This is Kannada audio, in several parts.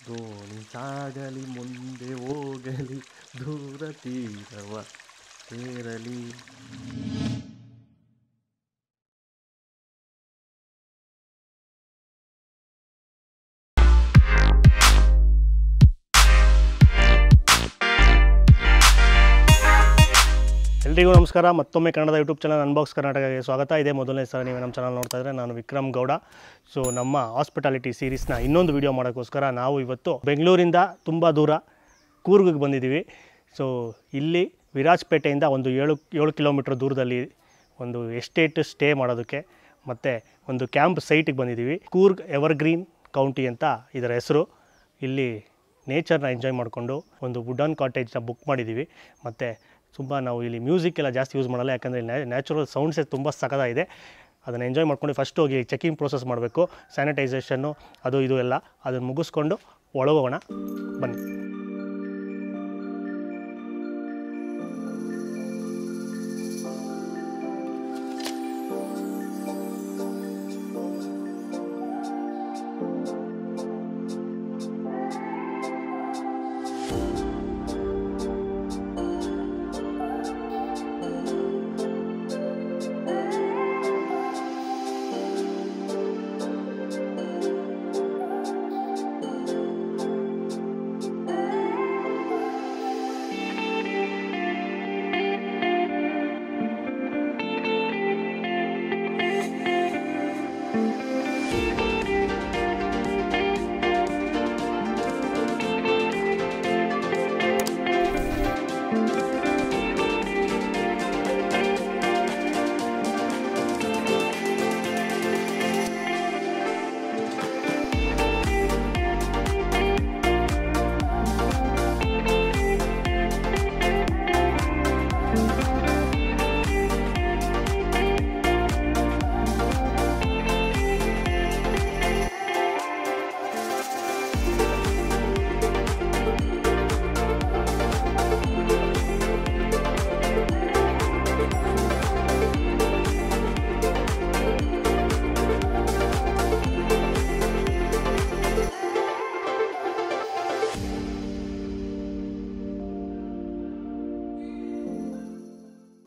ದೋಣಿ ಸಾಗಲಿ ಮುಂದೆ ಹೋಗಲಿ ದೂರ ತೀರವ ಸೇರಲಿ. ಎಲ್ರಿಗೂ ನಮಸ್ಕಾರ. ಮತ್ತೊಮ್ಮೆ ಕನ್ನಡದ ಯೂಟ್ಯೂಬ್ ಚಾನಲ್ ಅನ್ಬಾಕ್ಸ್ ಕರ್ನಾಟಕಕ್ಕೆ ಸ್ವಾಗತ. ಇದೆ ಮೊದಲನೇ ಸಲ ನೀವು ನಮ್ಮ ಚಾನಲ್ ನೋಡ್ತಾ ಇದ್ದರೆ ನಾನು ವಿಕ್ರಮ್ ಗೌಡ. ಸೊ ನಮ್ಮ ಹಾಸ್ಪಿಟಾಲಿಟಿ ಸೀರೀಸ್ನ ಇನ್ನೊಂದು ವಿಡಿಯೋ ಮಾಡೋಕ್ಕೋಸ್ಕರ ನಾವು ಇವತ್ತು ಬೆಂಗಳೂರಿಂದ ತುಂಬ ದೂರ ಕೂರ್ಗಿಗೆ ಬಂದಿದ್ದೀವಿ. ಸೊ ಇಲ್ಲಿ ವಿರಾಜಪೇಟೆಯಿಂದ ಒಂದು 7 ಕಿಲೋಮೀಟ್ರ್ ದೂರದಲ್ಲಿ ಒಂದು ಎಸ್ಟೇಟ್ ಸ್ಟೇ ಮಾಡೋದಕ್ಕೆ ಮತ್ತು ಒಂದು ಕ್ಯಾಂಪ್ ಸೈಟಿಗೆ ಬಂದಿದ್ದೀವಿ. ಕೂರ್ಗ್ ಎವರ್ಗ್ರೀನ್ ಕೌಂಟಿ ಅಂತ ಇದರ ಹೆಸರು. ಇಲ್ಲಿ ನೇಚರ್ನ ಎಂಜಾಯ್ ಮಾಡಿಕೊಂಡು ಒಂದು ವುಡನ್ ಕಾಟೇಜ್ನ ಬುಕ್ ಮಾಡಿದ್ದೀವಿ. ಮತ್ತು ತುಂಬ ನಾವು ಇಲ್ಲಿ ಮ್ಯೂಸಿಕ್ ಎಲ್ಲ ಜಾಸ್ತಿ ಯೂಸ್ ಮಾಡಲ್ಲ, ಯಾಕಂದರೆ ನ್ಯಾಚುರಲ್ ಸೌಂಡ್ಸೇ ತುಂಬ ಸಖತ್ತಾಗಿದೆ. ಅದನ್ನು ಎಂಜಾಯ್ ಮಾಡ್ಕೊಂಡು ಫಸ್ಟ್ ಹೋಗಿ ಚೆಕಿಂಗ್ ಪ್ರೋಸೆಸ್ ಮಾಡಬೇಕು, ಸ್ಯಾನಿಟೈಸೇಷನ್ನು ಅದು ಇದು ಎಲ್ಲ ಅದನ್ನು ಮುಗಿಸ್ಕೊಂಡು ಒಳಗೋಗೋಣ ಬನ್ನಿ.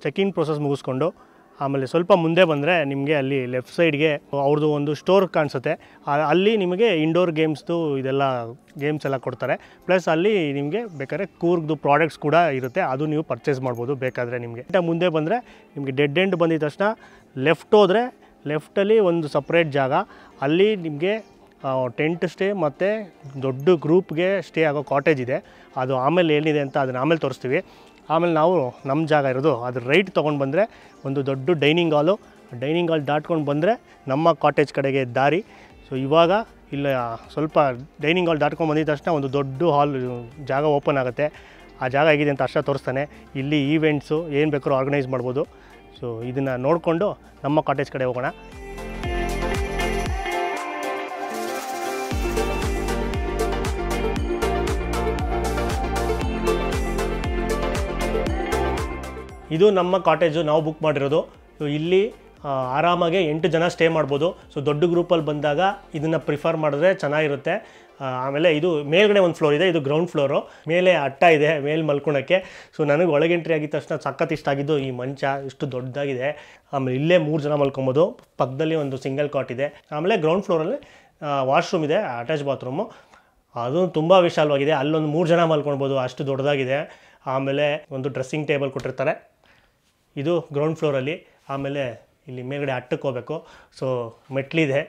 ಚೆಕಿಂಗ್ ಪ್ರೋಸೆಸ್ ಮುಗಿಸ್ಕೊಂಡು ಆಮೇಲೆ ಸ್ವಲ್ಪ ಮುಂದೆ ಬಂದರೆ ನಿಮಗೆ ಅಲ್ಲಿ ಲೆಫ್ಟ್ ಸೈಡ್ಗೆ ಅವ್ರದ್ದು ಒಂದು ಸ್ಟೋರ್ ಕಾಣಿಸುತ್ತೆ. ಅಲ್ಲಿ ನಿಮಗೆ ಇಂಡೋರ್ ಗೇಮ್ಸ್ದು ಇದೆಲ್ಲ ಗೇಮ್ಸ್ ಎಲ್ಲ ಕೊಡ್ತಾರೆ. ಪ್ಲಸ್ ಅಲ್ಲಿ ನಿಮಗೆ ಬೇಕಾದ್ರೆ ಕೂರ್ಗ್ದು ಪ್ರಾಡಕ್ಟ್ಸ್ ಕೂಡ ಇರುತ್ತೆ, ಅದು ನೀವು ಪರ್ಚೇಸ್ ಮಾಡ್ಬೋದು ಬೇಕಾದರೆ. ನಿಮಗೆ ಮುಂದೆ ಬಂದರೆ ನಿಮಗೆ ಡೆಡ್ ಎಂಡ್ ಬಂದಿದ ತಕ್ಷಣ ಲೆಫ್ಟ್ ಹೋದರೆ ಲೆಫ್ಟಲ್ಲಿ ಒಂದು ಸಪ್ರೇಟ್ ಜಾಗ, ಅಲ್ಲಿ ನಿಮಗೆ ಟೆಂಟ್ ಸ್ಟೇ ಮತ್ತು ದೊಡ್ಡ ಗ್ರೂಪ್ಗೆ ಸ್ಟೇ ಆಗೋ ಕಾಟೇಜ್ ಇದೆ. ಅದು ಆಮೇಲೆ ಏನಿದೆ ಅಂತ ಅದನ್ನು ಆಮೇಲೆ ತೋರಿಸ್ತೀವಿ. ಆಮೇಲೆ ನಾವು ನಮ್ಮ ಜಾಗ ಇರೋದು ಅದ್ರ ರೈಟ್ ತೊಗೊಂಡು ಬಂದರೆ ಒಂದು ದೊಡ್ಡ ಡೈನಿಂಗ್ ಹಾಲು ದಾಟ್ಕೊಂಡು ಬಂದರೆ ನಮ್ಮ ಕಾಟೇಜ್ ಕಡೆಗೆ ದಾರಿ. ಸೊ ಇವಾಗ ಇಲ್ಲ ಸ್ವಲ್ಪ ಡೈನಿಂಗ್ ಹಾಲ್ ದಾಟ್ಕೊಂಡು ಬಂದಿದ ತಕ್ಷಣ ಒಂದು ದೊಡ್ಡ ಹಾಲ್ ಜಾಗ ಓಪನ್ ಆಗುತ್ತೆ. ಆ ಜಾಗ ಹೇಗಿದೆ ಅಂತ ಅಷ್ಟೇ ತೋರಿಸ್ತಾನೆ. ಇಲ್ಲಿ ಈವೆಂಟ್ಸು ಏನು ಬೇಕಾದ್ರೂ ಆರ್ಗನೈಸ್ ಮಾಡ್ಬೋದು. ಸೊ ಇದನ್ನು ನೋಡಿಕೊಂಡು ನಮ್ಮ ಕಾಟೇಜ್ ಕಡೆ ಹೋಗೋಣ. ಇದು ನಮ್ಮ ಕಾಟೇಜು ನಾವು ಬುಕ್ ಮಾಡಿರೋದು. ಸೊ ಇಲ್ಲಿ ಆರಾಮಾಗಿ 8 ಜನ ಸ್ಟೇ ಮಾಡ್ಬೋದು. ಸೊ ದೊಡ್ಡ ಗ್ರೂಪಲ್ಲಿ ಬಂದಾಗ ಇದನ್ನು ಪ್ರಿಫರ್ ಮಾಡಿದ್ರೆ ಚೆನ್ನಾಗಿರುತ್ತೆ. ಆಮೇಲೆ ಇದು ಮೇಲ್ಗಡೆ ಒಂದು ಫ್ಲೋರ್ ಇದೆ, ಇದು ಗ್ರೌಂಡ್ ಫ್ಲೋರು. ಮೇಲೆ ಅಟ್ಟ ಇದೆ ಮೇಲೆ ಮಲ್ಕೊಳಕ್ಕೆ. ಸೊ ನನಗೆ ಒಳಗೆ ಎಂಟ್ರಿ ಆಗಿದ ತಕ್ಷಣ ಸಖತ್ ಇಷ್ಟ ಆಗಿದ್ದು ಈ ಮಂಚ ಇಷ್ಟು ದೊಡ್ಡದಾಗಿದೆ. ಆಮೇಲೆ ಇಲ್ಲೇ 3 ಜನ ಮಲ್ಕೊಬೋದು. ಪಕ್ಕದಲ್ಲಿ ಒಂದು ಸಿಂಗಲ್ ಕಾಟ್ ಇದೆ. ಆಮೇಲೆ ಗ್ರೌಂಡ್ ಫ್ಲೋರಲ್ಲಿ ವಾಶ್ರೂಮ್ ಇದೆ, ಅಟ್ಯಾಚ್ ಬಾತ್ರೂಮು. ಅದು ತುಂಬ ವಿಶಾಲವಾಗಿದೆ. ಅಲ್ಲೊಂದು 3 ಜನ ಮಲ್ಕೊಳ್ಬೋದು, ಅಷ್ಟು ದೊಡ್ಡದಾಗಿದೆ. ಆಮೇಲೆ ಒಂದು ಡ್ರೆಸ್ಸಿಂಗ್ ಟೇಬಲ್ ಕೊಟ್ಟಿರ್ತಾರೆ, ಇದು ಗ್ರೌಂಡ್ ಫ್ಲೋರಲ್ಲಿ. ಆಮೇಲೆ ಇಲ್ಲಿ ಮೇಲ್ಗಡೆ ಹಟ್ಟಕ್ಕೆ ಹೋಗಬೇಕು. ಸೊ ಮೆಟ್ಲಿದೆ,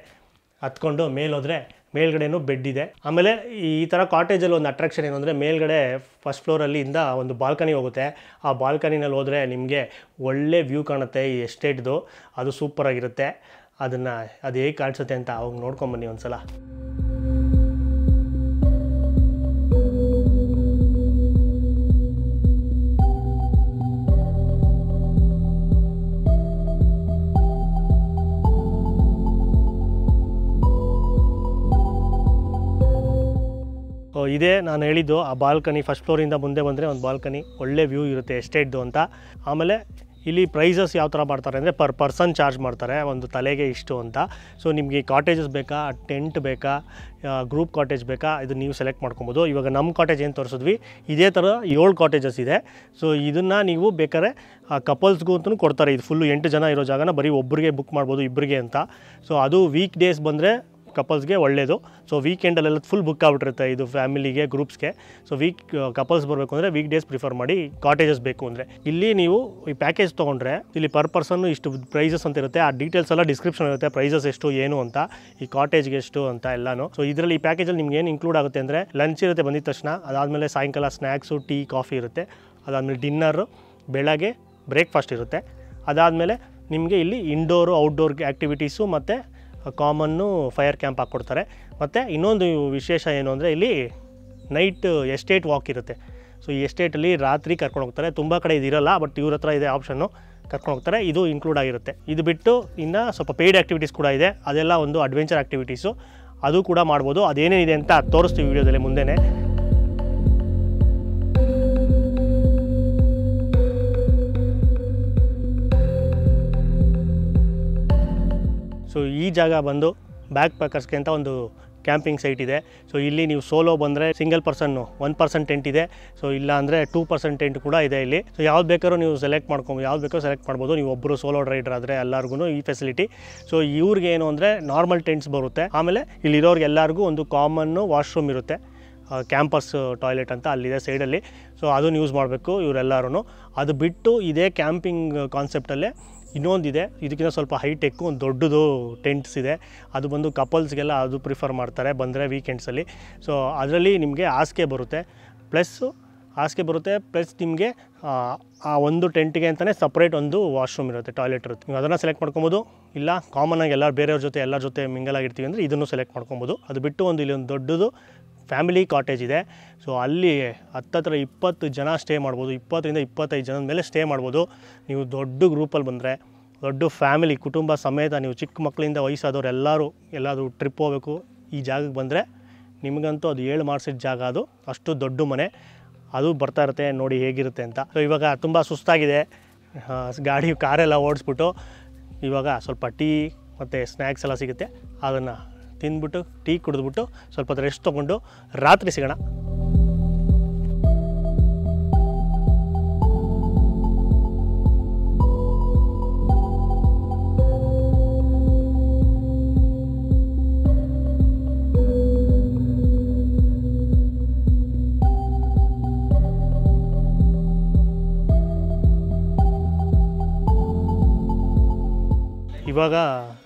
ಹತ್ಕೊಂಡು ಮೇಲೋದ್ರೆ ಮೇಲ್ಗಡೆನೂ ಬೆಡ್ ಇದೆ. ಆಮೇಲೆ ಈ ಥರ ಕಾಟೇಜಲ್ಲಿ ಒಂದು ಅಟ್ರಾಕ್ಷನ್ ಏನು ಅಂದರೆ ಮೇಲ್ಗಡೆ ಫಸ್ಟ್ ಫ್ಲೋರಲ್ಲಿಂದ ಒಂದು ಬಾಲ್ಕನಿ ಹೋಗುತ್ತೆ. ಆ ಬಾಲ್ಕನಿನಲ್ಲಿ ಹೋದರೆ ನಿಮಗೆ ಒಳ್ಳೆ ವ್ಯೂ ಕಾಣುತ್ತೆ ಈ ಎಸ್ಟೇಟ್ದು. ಅದು ಸೂಪರಾಗಿರುತ್ತೆ. ಅದನ್ನು ಅದು ಹೇಗೆ ಕಾಣಿಸುತ್ತೆ ಅಂತ ಅವಾಗ ನೋಡ್ಕೊಂಬನ್ನಿ ಒಂದು ಸಲ. ಇದೇ ನಾನು ಹೇಳಿದ್ದು ಆ ಬಾಲ್ಕನಿ. ಫಸ್ಟ್ ಫ್ಲೋರಿಂದ ಮುಂದೆ ಬಂದರೆ ಒಂದು ಬಾಲ್ಕನಿ, ಒಳ್ಳೆ ವ್ಯೂ ಇರುತ್ತೆ ಎಸ್ಟೇಟ್ದು ಅಂತ. ಆಮೇಲೆ ಇಲ್ಲಿ ಪ್ರೈಸಸ್ ಯಾವ ಥರ ಮಾಡ್ತಾರೆ ಅಂದರೆ ಪರ್ ಪರ್ಸನ್ ಚಾರ್ಜ್ ಮಾಡ್ತಾರೆ, ಒಂದು ತಲೆಗೆ ಇಷ್ಟು ಅಂತ. ಸೊ ನಿಮಗೆ ಕಾಟೇಜಸ್ ಬೇಕಾ, ಟೆಂಟ್ ಬೇಕಾ, ಗ್ರೂಪ್ ಕಾಟೇಜ್ ಬೇಕಾ, ಇದು ನೀವು ಸೆಲೆಕ್ಟ್ ಮಾಡ್ಕೊಬೋದು. ಇವಾಗ ನಮ್ಮ ಕಾಟೇಜ್ ಏನು ತೋರಿಸಿದ್ವಿ ಇದೇ ಥರ 7 ಕಾಟೇಜಸ್ ಇದೆ. ಸೊ ಇದನ್ನು ನೀವು ಬೇಕಾದ್ರೆ ಕಪಲ್ಸ್ಗೂ ಅಂತಲೂ ಕೊಡ್ತಾರೆ. ಇದು ಫುಲ್ಲು 8 ಜನ ಇರೋ ಜಾಗನ ಬರೀ ಒಬ್ಬರಿಗೆ ಬುಕ್ ಮಾಡ್ಬೋದು, ಇಬ್ಬರಿಗೆ ಅಂತ. ಸೊ ಅದು ವೀಕ್ ಡೇಸ್ ಬಂದರೆ ಕಪಲ್ಸ್ಗೆ ಒಳ್ಳೆಯದು. ಸೊ ವೀಕೆಂಡಲ್ಲೆಲ್ಲ ಫುಲ್ ಬುಕ್ ಆಗ್ಬಿಟ್ಟಿರುತ್ತೆ ಇದು ಫ್ಯಾಮಿಲಿಗೆ, ಗ್ರೂಪ್ಸ್ಗೆ. ಸೊ ಕಪಲ್ಸ್ ಬರಬೇಕು ಅಂದರೆ ವೀಕ್ ಡೇಸ್ ಪ್ರಿಫರ್ ಮಾಡಿ, ಕಾಟೇಜಸ್ ಬೇಕು ಅಂದರೆ. ಇಲ್ಲಿ ನೀವು ಈ ಪ್ಯಾಕೇಜ್ ತೊಗೊಂಡ್ರೆ ಇಲ್ಲಿ ಪರ್ ಪರ್ಸನ್ನು ಇಷ್ಟು ಪ್ರೈಸಸ್ ಅಂತ ಇರುತ್ತೆ. ಆ ಡೀಟೇಲ್ಸ್ ಎಲ್ಲ ಡಿಸ್ಕ್ರಿಪ್ಷನ್ ಇರುತ್ತೆ, ಪ್ರೈಸಸ್ ಎಷ್ಟು ಏನು ಅಂತ, ಈ ಕಾಟೇಜ್ಗೆ ಎಷ್ಟು ಅಂತ ಎಲ್ಲನೂ. ಸೊ ಇದರಲ್ಲಿ ಈ ಪ್ಯಾಕೇಜಲ್ಲಿ ನಿಮ್ಗೆ ಏನು ಇನ್ಕ್ಲೂಡ್ ಆಗುತ್ತೆ ಅಂದರೆ ಲಂಚ್ ಇರುತ್ತೆ ಬಂದಿದ ತಕ್ಷಣ, ಅದಾದಮೇಲೆ ಸಾಯಂಕಾಲ ಸ್ನ್ಯಾಕ್ಸು, ಟೀ, ಕಾಫಿ ಇರುತ್ತೆ. ಅದಾದಮೇಲೆ ಡಿನ್ನರು, ಬೆಳಗ್ಗೆ ಬ್ರೇಕ್ಫಾಸ್ಟ್ ಇರುತ್ತೆ. ಅದಾದಮೇಲೆ ನಿಮಗೆ ಇಲ್ಲಿ ಇಂಡೋರು ಔಟ್ಡೋರ್ ಆ್ಯಕ್ಟಿವಿಟೀಸು ಮತ್ತು ಕಾಮನ್ನು ಫೈರ್ ಕ್ಯಾಂಪ್ ಹಾಕ್ಕೊಡ್ತಾರೆ. ಮತ್ತು ಇನ್ನೊಂದು ವಿಶೇಷ ಏನು ಅಂದರೆ ಇಲ್ಲಿ ನೈಟ್ ಎಸ್ಟೇಟ್ ವಾಕ್ ಇರುತ್ತೆ. ಸೊ ಈ ಎಸ್ಟೇಟಲ್ಲಿ ರಾತ್ರಿ ಕರ್ಕೊಂಡು ಹೋಗ್ತಾರೆ. ತುಂಬ ಕಡೆ ಇದಿರಲ್ಲ, ಬಟ್ ಇವ್ರ ಹತ್ರ ಇದೆ ಆಪ್ಷನ್ನು, ಕರ್ಕೊಂಡು ಹೋಗ್ತಾರೆ. ಇದು ಇನ್ಕ್ಲೂಡ್ ಆಗಿರುತ್ತೆ. ಇದು ಬಿಟ್ಟು ಇನ್ನು ಸ್ವಲ್ಪ ಪೇಯ್ಡ್ ಆ್ಯಕ್ಟಿವಿಟೀಸ್ ಕೂಡ ಇದೆ, ಅದೆಲ್ಲ ಒಂದು ಅಡ್ವೆಂಚರ್ ಆ್ಯಕ್ಟಿವಿಟೀಸು, ಅದು ಕೂಡ ಮಾಡ್ಬೋದು. ಅದೇನೇನಿದೆ ಅಂತ ತೋರಿಸ್ತೀವಿ ವೀಡಿಯೋದಲ್ಲಿ ಮುಂದೆನೇ. ಸೊ ಈ ಜಾಗ ಬಂದು ಬ್ಯಾಕ್ ಪ್ಯಾಕರ್ಸ್ಗೆ ಅಂತ ಒಂದು ಕ್ಯಾಂಪಿಂಗ್ ಸೈಟ್ ಇದೆ. ಸೊ ಇಲ್ಲಿ ನೀವು ಸೋಲೋ ಬಂದರೆ ಸಿಂಗಲ್ ಪರ್ಸನ್ನು 1% ಟೆಂಟ್ ಇದೆ. ಸೊ ಇಲ್ಲ ಅಂದರೆ 2% ಟೆಂಟ್ ಕೂಡ ಇದೆ ಇಲ್ಲಿ. ಸೊ ಯಾವ್ದು ಬೇಕಾದ್ರೂ ನೀವು ಸೆಲೆಕ್ಟ್ ಮಾಡ್ಬೋದು. ನೀವು ಒಬ್ಬರು ಸೋಲೋ ರೈಡರ್ ಆದರೆ ಎಲ್ಲರಿಗೂ ಈ ಫೆಸಿಲಿಟಿ. ಸೊ ಇವ್ರಿಗೆ ಏನು ಅಂದರೆ ನಾರ್ಮಲ್ ಟೆಂಟ್ಸ್ ಬರುತ್ತೆ. ಆಮೇಲೆ ಇಲ್ಲಿರೋರಿಗೆ ಎಲ್ಲರಿಗೂ ಒಂದು ಕಾಮನ್ನು ವಾಶ್ರೂಮ್ ಇರುತ್ತೆ, ಕ್ಯಾಂಪಸ್ ಟಾಯ್ಲೆಟ್ ಅಂತ ಅಲ್ಲಿದೆ ಸೈಡಲ್ಲಿ. ಸೊ ಅದನ್ನು ಯೂಸ್ ಮಾಡಬೇಕು ಇವರೆಲ್ಲರೂ. ಅದು ಬಿಟ್ಟು ಇದೇ ಕ್ಯಾಂಪಿಂಗ್ ಕಾನ್ಸೆಪ್ಟಲ್ಲೇ ಇನ್ನೊಂದಿದೆ, ಇದಕ್ಕಿಂತ ಸ್ವಲ್ಪ ಹೈಟೆಕ್ಕು, ಒಂದು ದೊಡ್ಡದು ಟೆಂಟ್ಸ್ ಇದೆ. ಅದು ಬಂದು ಕಪಲ್ಸ್ಗೆಲ್ಲ ಅದು ಪ್ರಿಫರ್ ಮಾಡ್ತಾರೆ ಬಂದರೆ ವೀಕೆಂಡ್ಸಲ್ಲಿ. ಸೊ ಅದರಲ್ಲಿ ನಿಮಗೆ ಹಾಸಿಗೆ ಬರುತ್ತೆ, ಪ್ಲಸ್ ನಿಮಗೆ ಆ ಒಂದು ಟೆಂಟ್ಗೆ ಅಂತಲೇ ಸಪ್ರೇಟ್ ಒಂದು ವಾಶ್ರೂಮ್ ಇರುತ್ತೆ, ಟಾಯ್ಲೆಟ್ ಇರುತ್ತೆ. ನೀವು ಅದನ್ನು ಸೆಲೆಕ್ಟ್ ಮಾಡ್ಕೊಬೋದು. ಇಲ್ಲ ಕಾಮನಾಗಿ ಎಲ್ಲರ ಜೊತೆ ಮಿಂಗಲ್ ಆಗಿರ್ತೀವಿ ಅಂದರೆ ಇದನ್ನು ಸೆಲೆಕ್ಟ್ ಮಾಡ್ಕೊಬೋದು. ಅದು ಬಿಟ್ಟು ಇಲ್ಲಿ ಒಂದು ದೊಡ್ಡದು ಫ್ಯಾಮಿಲಿ ಕಾಟೇಜ್ ಇದೆ. ಸೊ ಅಲ್ಲಿ ಹತ್ತತ್ರ 20 ಜನ ಸ್ಟೇ ಮಾಡ್ಬೋದು, 20ರಿಂದ 25 ಜನದ ಮೇಲೆ ಸ್ಟೇ ಮಾಡ್ಬೋದು. ನೀವು ದೊಡ್ಡ ಗ್ರೂಪಲ್ಲಿ ಬಂದರೆ, ದೊಡ್ಡ ಫ್ಯಾಮಿಲಿ ಕುಟುಂಬ ಸಮೇತ, ನೀವು ಚಿಕ್ಕ ಮಕ್ಕಳಿಂದ ವಯಸ್ಸಾದವ್ರು ಎಲ್ಲರೂ ಟ್ರಿಪ್ ಹೋಗಬೇಕು ಈ ಜಾಗಕ್ಕೆ ಬಂದರೆ ನಿಮಗಂತೂ ಅದು 7 ಮಾಡಿಸಿದ ಜಾಗ. ಅದು ಅಷ್ಟು ದೊಡ್ಡ ಮನೆ, ಅದು ಬರ್ತಾ ಇರುತ್ತೆ, ನೋಡಿ ಹೇಗಿರುತ್ತೆ ಅಂತ. ಸೊ ಇವಾಗ ತುಂಬ ಸುಸ್ತಾಗಿದೆ, ಕಾರೆಲ್ಲ ಓಡಿಸ್ಬಿಟ್ಟು ಇವಾಗ ಸ್ವಲ್ಪ ಟೀ ಮತ್ತು ಸ್ನ್ಯಾಕ್ಸ್ ಎಲ್ಲ ಸಿಗುತ್ತೆ, ಅದನ್ನು ತಿಂದ್ಬಿಟ್ಟು ಟೀ ಕುಡಿದ್ಬಿಟ್ಟು ಸ್ವಲ್ಪ ರೆಸ್ಟ್ ತೊಗೊಂಡು ರಾತ್ರಿ ಸಿಗೋಣ. ಇವಾಗ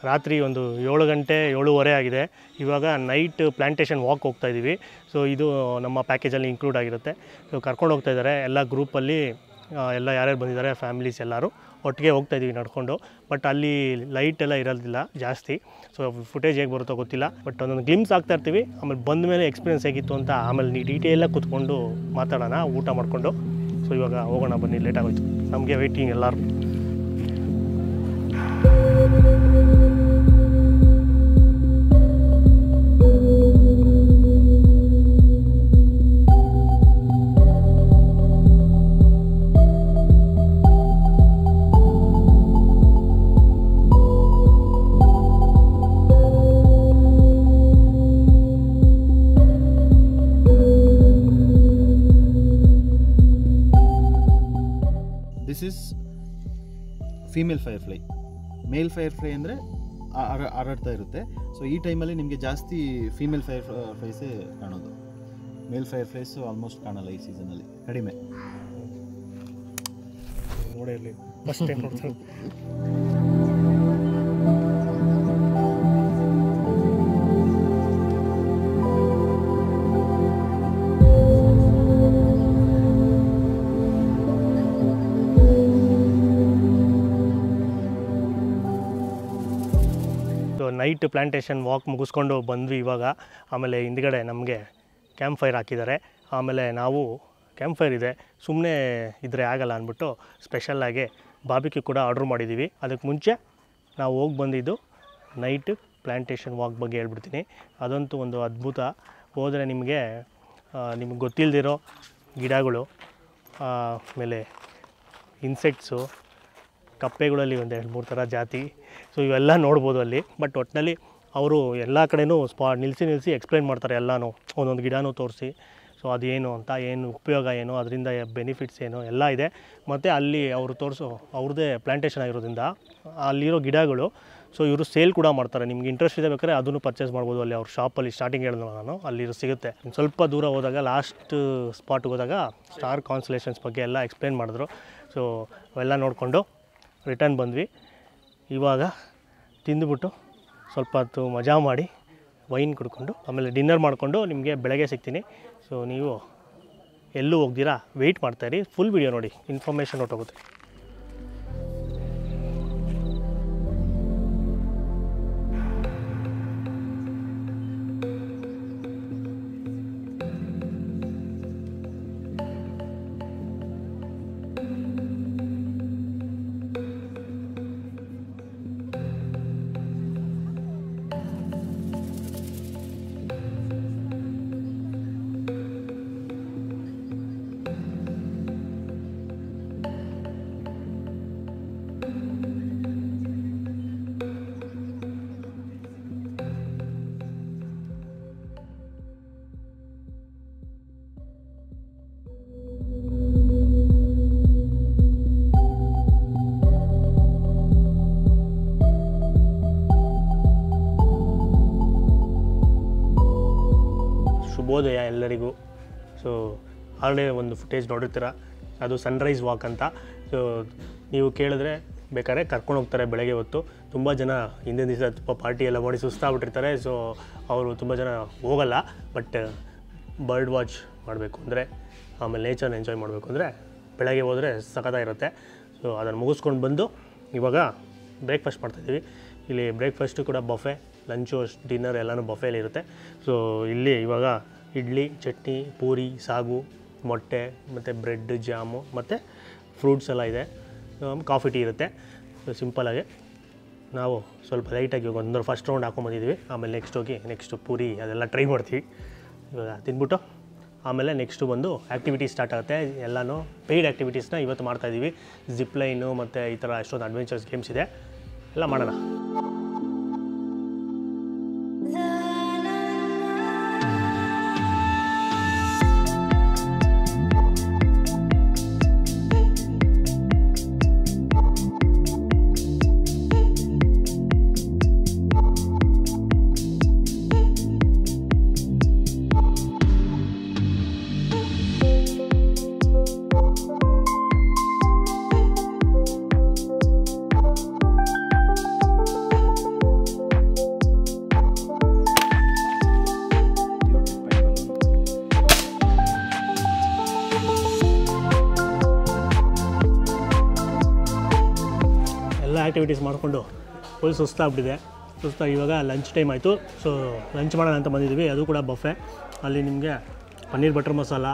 ರಾತ್ರಿ ಒಂದು 7 ಗಂಟೆ 7:15 ಆಗಿದೆ. ಇವಾಗ ನೈಟ್ ಪ್ಲ್ಯಾಂಟೇಷನ್ ವಾಕ್ ಹೋಗ್ತಾಯಿದ್ದೀವಿ. ಸೊ ಇದು ನಮ್ಮ ಪ್ಯಾಕೇಜಲ್ಲಿ ಇನ್ಕ್ಲೂಡ್ ಆಗಿರುತ್ತೆ. ಸೊ ಕರ್ಕೊಂಡು ಹೋಗ್ತಾಯಿದ್ದಾರೆ ಎಲ್ಲ ಗ್ರೂಪಲ್ಲಿ, ಎಲ್ಲ ಯಾರ್ಯಾರು ಬಂದಿದ್ದಾರೆ ಫ್ಯಾಮಿಲೀಸ್ ಎಲ್ಲರೂ ಒಟ್ಟಿಗೆ ಹೋಗ್ತಾಯಿದ್ದೀವಿ ನಡ್ಕೊಂಡು. ಬಟ್ ಅಲ್ಲಿ ಲೈಟ್ ಎಲ್ಲ ಇರೋದಿಲ್ಲ ಜಾಸ್ತಿ. ಸೊ ಫುಟೇಜ್ ಹೇಗೆ ಬರುತ್ತೋ ಗೊತ್ತಿಲ್ಲ, ಬಟ್ ಒಂದೊಂದು ಗ್ಲಿಮ್ಸ್ ಆಗ್ತಾಯಿರ್ತೀವಿ. ಆಮೇಲೆ ಬಂದ ಮೇಲೆ ಎಕ್ಸ್ಪೀರಿಯನ್ಸ್ ಹೇಗಿತ್ತು ಅಂತ ಆಮೇಲೆ ನೀವು ಡೀಟೇಲಾಗಿ ಕೂತ್ಕೊಂಡು ಮಾತಾಡೋಣ ಊಟ ಮಾಡಿಕೊಂಡು. ಸೊ ಇವಾಗ ಹೋಗೋಣ ಬನ್ನಿ, ಲೇಟ್ ಆಗೋಯ್ತು ನಮಗೆ, ವೆಯ್ಟಿಂಗ್ ಎಲ್ಲರೂ. This is female firefly. Male firefly ಅಂದರೆ ಹಾರಾಡ್ತಾ ಇರುತ್ತೆ. ಸೊ ಈ ಟೈಮಲ್ಲಿ ನಿಮಗೆ ಜಾಸ್ತಿ ಫೀಮೇಲ್ ಫೈರ್ ಫ್ಲೈಸೇ ಕಾಣೋದು. ಮೇಲ್ ಫೈರ್ ಫ್ಲೈಸು ಆಲ್ಮೋಸ್ಟ್ ಕಾಣಲ್ಲ ಈ ಸೀಸನಲ್ಲಿ, ಕಡಿಮೆ. ನೋಡಿರಲಿ ಫಸ್ಟ್ ಟೈಮ್ ನೋಡ್ತಾರೆ. ನೈಟ್ ಪ್ಲ್ಯಾಂಟೇಷನ್ ವಾಕ್ ಮುಗಿಸ್ಕೊಂಡು ಬಂದ್ವಿ ಇವಾಗ. ಆಮೇಲೆ ಹಿಂದ್ಗಡೆ ನಮಗೆ ಕ್ಯಾಂಪ್ ಫೈರ್ ಹಾಕಿದ್ದಾರೆ. ಆಮೇಲೆ ನಾವು ಕ್ಯಾಂಪ್ ಫೈರ್ ಇದೆ, ಸುಮ್ಮನೆ ಇದ್ದರೆ ಆಗಲ್ಲ ಅಂದ್ಬಿಟ್ಟು ಸ್ಪೆಷಲ್ಲಾಗಿ ಬಾರ್ಬಿಕ್ಯೂ ಕೂಡ ಆರ್ಡ್ರ್ ಮಾಡಿದ್ದೀವಿ. ಅದಕ್ಕೆ ಮುಂಚೆ ನಾವು ಹೋಗಿ ಬಂದಿದ್ದು ನೈಟ್ ಪ್ಲ್ಯಾಂಟೇಷನ್ ವಾಕ್ ಬಗ್ಗೆ ಹೇಳ್ಬಿಡ್ತೀನಿ. ಅದಂತೂ ಒಂದು ಅದ್ಭುತ. ಹೋದರೆ ನಿಮಗೆ ಗೊತ್ತಿಲ್ಲದಿರೋ ಗಿಡಗಳು, ಆಮೇಲೆ ಇನ್ಸೆಕ್ಟ್ಸು, ಕಪ್ಪೆಗಳಲ್ಲಿ ಒಂದು 2-3 ಥರ ಜಾತಿ. ಸೊ ಇವೆಲ್ಲ ನೋಡ್ಬೋದು ಅಲ್ಲಿ. ಬಟ್ ಒಟ್ಟಿನಲ್ಲಿ ಅವರು ಎಲ್ಲ ಕಡೆನೂ ನಿಲ್ಲಿಸಿ ಎಕ್ಸ್ಪ್ಲೈನ್ ಮಾಡ್ತಾರೆ ಎಲ್ಲನೂ, ಒಂದೊಂದು ಗಿಡನೂ ತೋರಿಸಿ. ಸೊ ಅದೇನು ಅಂತ, ಏನು ಉಪಯೋಗ ಏನು, ಅದರಿಂದ ಬೆನಿಫಿಟ್ಸ್ ಏನು ಎಲ್ಲ ಇದೆ. ಮತ್ತು ಅಲ್ಲಿ ಅವರು ಅವ್ರದ್ದೇ ಪ್ಲ್ಯಾಂಟೇಷನ್ ಆಗಿರೋದ್ರಿಂದ ಅಲ್ಲಿರೋ ಗಿಡಗಳು, ಸೊ ಇವರು ಸೇಲ್ ಕೂಡ ಮಾಡ್ತಾರೆ. ನಿಮ್ಗೆ ಇಂಟ್ರೆಸ್ಟ್ ಇದೆ ಬೇಕಾದ್ರೆ ಅದನ್ನು ಪರ್ಚೇಸ್ ಮಾಡ್ಬೋದು. ಅಲ್ಲಿ ಅವ್ರ ಶಾಪಲ್ಲಿ ಸ್ಟಾರ್ಟಿಂಗ್ ಹೇಳಿದ್ನಲ್ಲ ನಾನು, ಅಲ್ಲಿ ಸಿಗುತ್ತೆ. ಸ್ವಲ್ಪ ದೂರ ಹೋದಾಗ ಲಾಸ್ಟ್ ಸ್ಪಾಟ್ಗೆ ಹೋದಾಗ ಸ್ಟಾರ್ ಕಾನ್ಸ್ಟಲೇಷನ್ಸ್ ಬಗ್ಗೆ ಎಲ್ಲ ಎಕ್ಸ್ಪ್ಲೇನ್ ಮಾಡಿದ್ರು. ಸೊ ಅವೆಲ್ಲ ನೋಡಿಕೊಂಡು ರಿಟರ್ನ್ ಬಂದ್ವಿ. ಇವಾಗ ತಿಂದುಬಿಟ್ಟು ಸ್ವಲ್ಪ ಹೊತ್ತು ಮಜಾ ಮಾಡಿ ವೈನ್ ಕುಡ್ಕೊಂಡು ಆಮೇಲೆ ಡಿನ್ನರ್ ಮಾಡಿಕೊಂಡು ನಿಮಗೆ ಬೆಳಗ್ಗೆ ಸಿಗ್ತೀನಿ. ಸೊ ನೀವು ಎಲ್ಲೂ ಹೋಗ್ದಿರಾ, ವೆಯ್ಟ್ ಮಾಡ್ತಾಯಿರಿ. ಫುಲ್ ವಿಡಿಯೋ ನೋಡಿ, ಇನ್ಫಾರ್ಮೇಷನ್ ಹೊರಟೋಗುತ್ತೆ. ಶುಭೋದಯ ಎಲ್ಲರಿಗೂ. ಸೊ ಆಲ್ರೆಡಿ ಒಂದು ಫುಟೇಜ್ ನೋಡಿರ್ತೀರ, ಅದು ಸನ್ರೈಸ್ ವಾಕ್ ಅಂತ. ಸೊ ನೀವು ಕೇಳಿದ್ರೆ ಬೇಕಾದ್ರೆ ಕರ್ಕೊಂಡು ಹೋಗ್ತಾರೆ ಬೆಳಗ್ಗೆ ಹೊತ್ತು. ತುಂಬ ಜನ ಹಿಂದಿನ ದಿವಸ ತುಂಬ ಪಾರ್ಟಿ ಎಲ್ಲ ಮಾಡಿ ಸುಸ್ತಾಗ್ಬಿಟ್ಟಿರ್ತಾರೆ. ಸೊ ಅವರು ತುಂಬ ಜನ ಹೋಗಲ್ಲ. ಬಟ್ ಬರ್ಡ್ ವಾಚ್ ಮಾಡಬೇಕು ಅಂದರೆ, ಆಮೇಲೆ ನೇಚರ್ನ ಎಂಜಾಯ್ ಮಾಡಬೇಕು ಅಂದರೆ ಬೆಳಗ್ಗೆ ಹೋದರೆ ಸಖತ್ತಾಗಿರುತ್ತೆ. ಸೊ ಅದನ್ನು ಮುಗಿಸ್ಕೊಂಡು ಬಂದು ಇವಾಗ ಬ್ರೇಕ್ಫಾಸ್ಟ್ ಮಾಡ್ತಾಯಿದ್ದೀವಿ. ಇಲ್ಲಿ ಬ್ರೇಕ್ಫಾಸ್ಟು ಕೂಡ ಬಫೆ, ಲಂಚು ಡಿನ್ನರ್ ಎಲ್ಲನೂ ಬಫೆಯಲ್ಲಿ ಇರುತ್ತೆ. ಸೊ ಇಲ್ಲಿ ಇವಾಗ ಇಡ್ಲಿ, ಚಟ್ನಿ, ಪೂರಿ, ಸಾಗು, ಮೊಟ್ಟೆ ಮತ್ತು ಬ್ರೆಡ್, ಜಾಮು ಮತ್ತು ಫ್ರೂಟ್ಸ್ ಎಲ್ಲ ಇದೆ. ಕಾಫಿ ಟೀ ಇರುತ್ತೆ. ಸೊ ಸಿಂಪಲಾಗಿ ನಾವು ಸ್ವಲ್ಪ ಲೈಟಾಗಿ ಒಂದು ಫಸ್ಟ್ ರೌಂಡ್ ಹಾಕೊಂಬಂದಿದ್ದೀವಿ. ಆಮೇಲೆ ನೆಕ್ಸ್ಟು ಪೂರಿ ಅದೆಲ್ಲ ಟ್ರೈ ಮಾಡ್ತೀವಿ. ಇವಾಗ ತಿಂದ್ಬಿಟ್ಟು ಆಮೇಲೆ ನೆಕ್ಸ್ಟು ಬಂದು ಆ್ಯಕ್ಟಿವಿಟೀಸ್ ಸ್ಟಾರ್ಟ್ ಆಗುತ್ತೆ. ಎಲ್ಲನೂ ಪೇಯ್ಡ್ ಆ್ಯಕ್ಟಿವಿಟೀಸ್ನ ಇವತ್ತು ಮಾಡ್ತಾಯಿದ್ದೀವಿ. ಜಿಪ್ ಲೈನು ಮತ್ತು ಈ ಥರ ಎಷ್ಟೊಂದು ಅಡ್ವೆಂಚರ್ಸ್ ಗೇಮ್ಸ್ ಇದೆ, ಎಲ್ಲ ಮಾಡೋಣ. ಆ್ಯಕ್ಟಿವಿಟೀಸ್ ಮಾಡಿಕೊಂಡು ಫುಲ್ ಸುಸ್ತಾಗ್ಬಿಟ್ಟಿದೆ. ಇವಾಗ ಲಂಚ್ ಟೈಮ್ ಆಯಿತು. ಸೊ ಲಂಚ್ ಮಾಡೋಣ ಅಂತ ಬಂದಿದ್ದೀವಿ. ಅದು ಕೂಡ ಬಫೆ. ಅಲ್ಲಿ ನಿಮಗೆ ಪನ್ನೀರ್ ಬಟರ್ ಮಸಾಲ,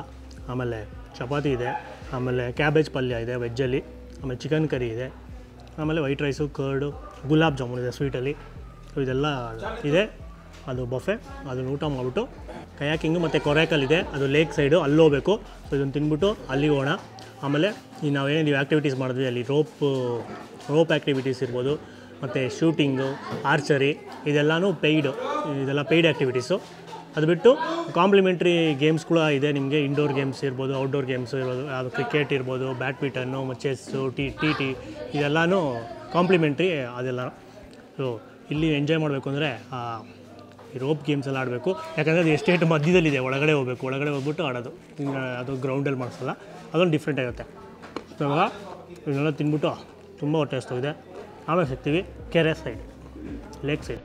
ಆಮೇಲೆ ಚಪಾತಿ ಇದೆ, ಆಮೇಲೆ ಕ್ಯಾಬೇಜ್ ಪಲ್ಯ ಇದೆ ವೆಜ್ಜಲ್ಲಿ, ಆಮೇಲೆ ಚಿಕನ್ ಕರಿ ಇದೆ, ಆಮೇಲೆ white rice, curd, gulab jamun ಇದೆ ಸ್ವೀಟಲ್ಲಿ. ಸೊ ಇದೆಲ್ಲ ಇದೆ. ಅದು ಬಫೆ. ಅದನ್ನು ಊಟ ಮಾಡಿಬಿಟ್ಟು ಕಯಾಕಿಂಗು ಮತ್ತು ಕೊರೈಕಲ್ ಇದೆ, ಅದು ಲೇಕ್ ಸೈಡು, ಅಲ್ಲಿ ಹೋಗಬೇಕು. ಸೊ ಇದನ್ನು ತಿಂದ್ಬಿಟ್ಟು ಅಲ್ಲಿಗೆ ಹೋಗೋಣ. ಆಮೇಲೆ ನಾವೇನು ಆ್ಯಕ್ಟಿವಿಟೀಸ್ ಮಾಡಿದ್ವಿ ಅಲ್ಲಿ ರೋಪ್ ಆ್ಯಕ್ಟಿವಿಟೀಸ್ ಇರ್ಬೋದು, ಮತ್ತು ಶೂಟಿಂಗು, ಆರ್ಚರಿ, ಇದೆಲ್ಲನೂ ಇದೆಲ್ಲ ಪೇಯ್ಡ್ ಆ್ಯಕ್ಟಿವಿಟೀಸು. ಅದು ಬಿಟ್ಟು ಕಾಂಪ್ಲಿಮೆಂಟ್ರಿ ಗೇಮ್ಸ್ ಕೂಡ ಇದೆ ನಿಮಗೆ. ಇಂಡೋರ್ ಗೇಮ್ಸ್ ಇರ್ಬೋದು, ಔಟ್ಡೋರ್ ಗೇಮ್ಸ್ ಇರ್ಬೋದು, ಅದು ಕ್ರಿಕೆಟ್ ಇರ್ಬೋದು, ಬ್ಯಾಡ್ಮಿಂಟನ್ನು, ಚೆಸ್ಸು, ಟಿ ಇದೆಲ್ಲನೂ ಕಾಂಪ್ಲಿಮೆಂಟ್ರಿ ಅದೆಲ್ಲ. ಸೊ ಇಲ್ಲಿ ಎಂಜಾಯ್ ಮಾಡಬೇಕು ಅಂದರೆ ಈ ರೋಪ್ ಗೇಮ್ಸ್ ಎಲ್ಲ ಆಡಬೇಕು. ಯಾಕಂದರೆ ಅದು ಎಸ್ಟೇಟ್ ಮಧ್ಯದಲ್ಲಿದೆ, ಒಳಗಡೆ ಹೋಗ್ಬಿಟ್ಟು ಆಡೋದು. ಅದು ಗ್ರೌಂಡಲ್ಲಿ ಮಾಡಿಸಲ್ಲ, ಅದೊಂದು ಡಿಫ್ರೆಂಟ್ ಆಗುತ್ತೆ. ಇವಾಗ ಇದನ್ನೆಲ್ಲ ತಿಂದ್ಬಿಟ್ಟು ತುಂಬ ಹೊಟ್ಟೆ ಹಸ್ತಾಗಿದೆ. ಆಮೇಲೆ ಸಿಗ್ತೀವಿ ಕೆರೆ ಸೈಡ್, ಲೇಕ್ ಸೈಡ್.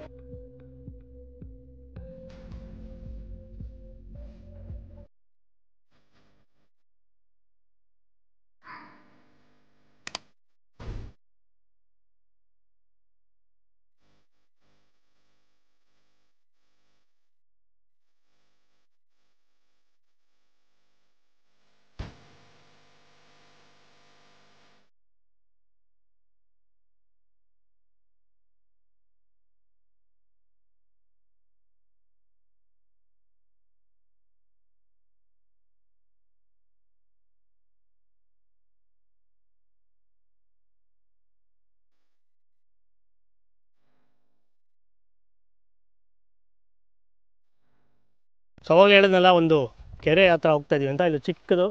ಸೊ ಅವಾಗ ಹೇಳಿದ್ನಲ್ಲ ಒಂದು ಕೆರೆ ಹತ್ರ ಹೋಗ್ತಾಯಿದ್ದೀವಿ ಅಂತ. ಇಲ್ಲಿ ಚಿಕ್ಕದು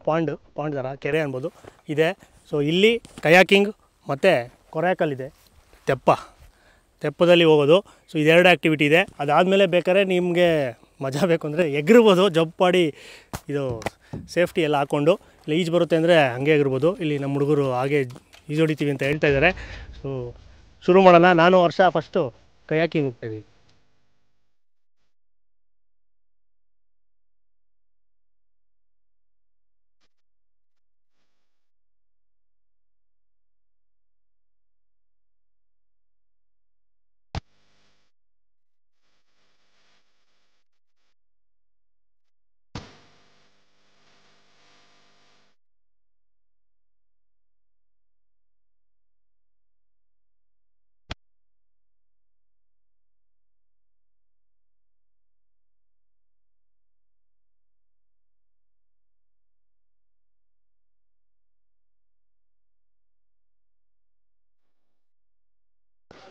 ಪಾಂಡ್ ಥರ ಕೆರೆ ಅನ್ಬೋದು ಇದೆ. ಸೊ ಇಲ್ಲಿ ಕಯಾಕಿಂಗ್ ಮತ್ತು ಕೊರೈಕಲ್ಲಿದೆ, ತೆಪ್ಪದಲ್ಲಿ ಹೋಗೋದು. ಸೊ ಇದೆರಡು ಆ್ಯಕ್ಟಿವಿಟಿ ಇದೆ. ಅದಾದಮೇಲೆ ಬೇಕಾದ್ರೆ ನಿಮಗೆ ಮಜಾ ಬೇಕು ಅಂದರೆ ಎಗರ್ಬೋದು, ಜಂಪ್ ಮಾಡಿ ಇದು ಸೇಫ್ಟಿ ಎಲ್ಲ ಹಾಕ್ಕೊಂಡು. ಇಲ್ಲ ಈಜು ಬರುತ್ತೆ ಅಂದರೆ ಹಂಗೆ ಎಗರ್ಬೋದು. ಇಲ್ಲಿ ನಮ್ಮ ಹುಡುಗರು ಹಾಗೆ ಈಜು ಹೊಡಿತೀವಿ ಅಂತ ಹೇಳ್ತಾ ಇದ್ದಾರೆ. ಸೊ ಶುರು ಮಾಡೋಣ. ನಾನು ವರ್ಷ ಫಸ್ಟು ಕಯಾಕಿಂಗ್ ಹೋಗ್ತಾಯಿದ್ದೀವಿ.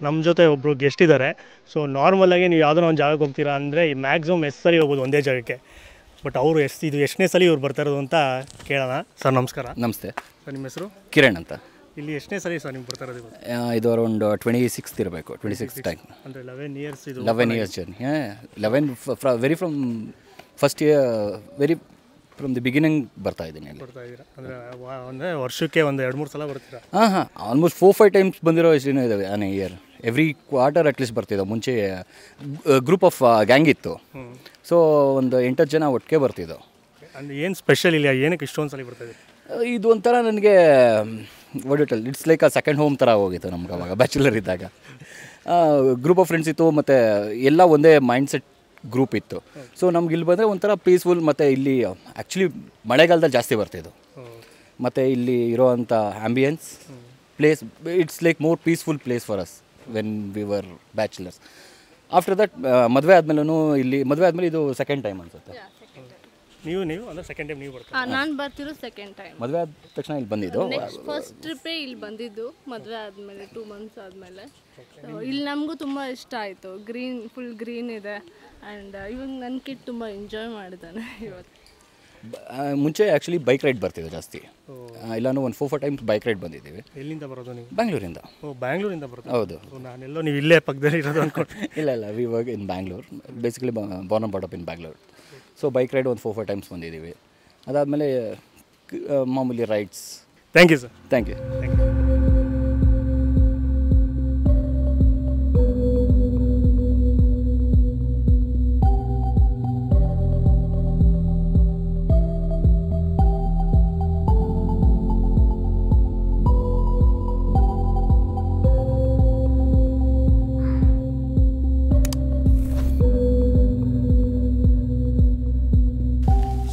ನಮ್ಮ ಜೊತೆ ಒಬ್ಬರು ಗೆಸ್ಟ್ ಇದ್ದಾರೆ. ಸೊ ನಾರ್ಮಲಾಗಿ ನೀವು ಯಾವುದೋ ಒಂದು ಜಾಗಕ್ಕೆ ಹೋಗ್ತೀರಾ ಅಂದರೆ ಈ ಮ್ಯಾಕ್ಸಿಮಮ್ ಎಷ್ಟು ಸಲ ಹೋಗ್ಬೋದು ಒಂದೇ ಜಾಗಕ್ಕೆ. ಬಟ್ ಅವರು ಇದು ಎಷ್ಟನೇ ಸಲ ಇವ್ರು ಬರ್ತಾ ಇರೋದು ಅಂತ ಕೇಳೋಣ. ಸರ್ ನಮಸ್ಕಾರ. ನಮಸ್ತೆ ಸರ್ ನಿಮ್ಮ ಹೆಸರು? ಕಿರಣ್ ಅಂತ. ಇಲ್ಲಿ ಎಷ್ಟನೇ ಸಲ ಸರ್ ನಿಮ್ಗೆ ಬರ್ತಾ ಇರೋದು? ಇದು ಅರೌಂಡ್ 26 ಇರಬೇಕು, 26 ಟೈಮ್. ಅಂದರೆ 11 ಇಯರ್ಸ್ ಇದು 11 years journey. 11 very from first year, very from the beginning ಬರ್ತಾ ಇದ್ದೀನಿ ಇಲ್ಲಿ. ಬರ್ತಾ ಇದ್ದೀರಾ ಅಂದರೆ ವರ್ಷಕ್ಕೆ ಒಂದು 2-3 ಸಲ ಬರ್ತೀರಾ? ಹಾಂ ಆಲ್ಮೋಸ್ಟ್ 4-5 ಟೈಮ್ಸ್ ಬಂದಿರೋ ಇಷ್ಟೇನೋ ಇದ್ದಾವೆ an year. Every quarter at least ಬರ್ತಿದ್ದೋ. ಮುಂಚೆ ಗ್ರೂಪ್ ಆಫ್ ಗ್ಯಾಂಗ್ ಇತ್ತು. ಸೊ ಒಂದು 8 ಜನ ಒಟ್ಟಿಗೆ ಬರ್ತಿದ್ದೋ. ಅಂದರೆ ಏನು ಸ್ಪೆಷಲ್ ಇಲ್ಲ, ಏನಕ್ಕೆ ಇಷ್ಟೊಂದು ಸಲ ಬರ್ತಾಯಿದೆ? ಇದು ಒಂಥರ ನನಗೆ ಒಡಿಟಲ್ ಇಟ್ಸ್ ಲೈಕ್ ಆ ಸೆಕೆಂಡ್ ಹೋಮ್ ಥರ ಹೋಗಿತ್ತು ನಮ್ಗೆ ಅವಾಗ ಬ್ಯಾಚುಲರ್ ಇದ್ದಾಗ. ಗ್ರೂಪ್ ಆಫ್ ಫ್ರೆಂಡ್ಸ್ ಇತ್ತು, ಮತ್ತು ಎಲ್ಲ ಒಂದೇ ಮೈಂಡ್ ಸೆಟ್ ಗ್ರೂಪ್ ಇತ್ತು. ಸೊ ನಮ್ಗೆ ಇಲ್ಲಿ ಬಂದರೆ ಒಂಥರ ಪೀಸ್ಫುಲ್. ಮತ್ತು ಇಲ್ಲಿ ಆ್ಯಕ್ಚುಲಿ ಮಳೆಗಾಲದಲ್ಲಿ ಜಾಸ್ತಿ ಬರ್ತಿದ್ದು. ಮತ್ತು ಇಲ್ಲಿ ಇರೋವಂಥ ambience place, it's like more peaceful place for us when we were bachelors. After that ಮದುವೆ ಆದಮೇಲೂ ಇಲ್ಲಿ, ಮದುವೆ ಆದಮೇಲೆ ಇದು ಸೆಕೆಂಡ್ ಟೈಮ್ ಅನಿಸುತ್ತೆ. ನೀವು ಅಂದರೆ ಸೆಕೆಂಡ್ ಟೈಮ್ ನೀವು ಬರ್ತೀರಾ? ನಾನು ಬರ್ತಿರೋ ಸೆಕೆಂಡ್ ಟೈಮ್. ಮದುವೆ ಆದ ತಕ್ಷಣ ಇಲ್ಲಿ ಬಂದಿದ್ದು. ನೆಕ್ಸ್ಟ್ ಫಸ್ಟ್ ಟ್ರಿಪ್ಪೇ ಇಲ್ಲಿ ಬಂದಿದ್ದು ಮದುವೆ ಆದಮೇಲೆ 2 ಮಂತ್ಸ್ ಆದಮೇಲೆ. ಇಲ್ಲಿ ನಮಗೂ ತುಂಬ ಇಷ್ಟ ಆಯಿತು. ಫುಲ್ ಗ್ರೀನ್ ಇದೆ. ಆ್ಯಂಡ್ ಇವಾಗ ನನ್ನ ಕಿಡ್ ತುಂಬ ಎಂಜಾಯ್ ಮಾಡಿದ್ದಾನೆ ಇವತ್ತು. ಮುಂಚೆ ಆ್ಯಕ್ಚುಲಿ ಬೈಕ್ ರೈಡ್ ಬರ್ತಿದ್ದೆ ಜಾಸ್ತಿ. ಇಲ್ಲಾನು ಒಂದು 4-5 ಟೈಮ್ಸ್ ಬೈಕ್ ರೈಡ್ ಬಂದಿದ್ದೀವಿ. ಎಲ್ಲಿಂದ ಬರೋದು ನೀವು? ಬ್ಯಾಂಗ್ಳೂರಿಂದ. ಬ್ಯಾಂಗ್ಳೂರಿಂದ ಬರೋದು? ಹೌದು. ನಾನೆಲ್ಲೋ ನೀವು ಇಲ್ಲೇ ಪಕ್ಕದಲ್ಲಿ ಇರೋದು ಅನ್ಕೊಂಡು. ಇಲ್ಲ we work in Bangalore, basically born and brought up in Bangalore. So bike ride ಒಂದು 4-5 ಟೈಮ್ಸ್ ಬಂದಿದ್ದೀವಿ. ಅದಾದಮೇಲೆ ಮಾಮೂಲಿ rides. Thank you sir. Thank you.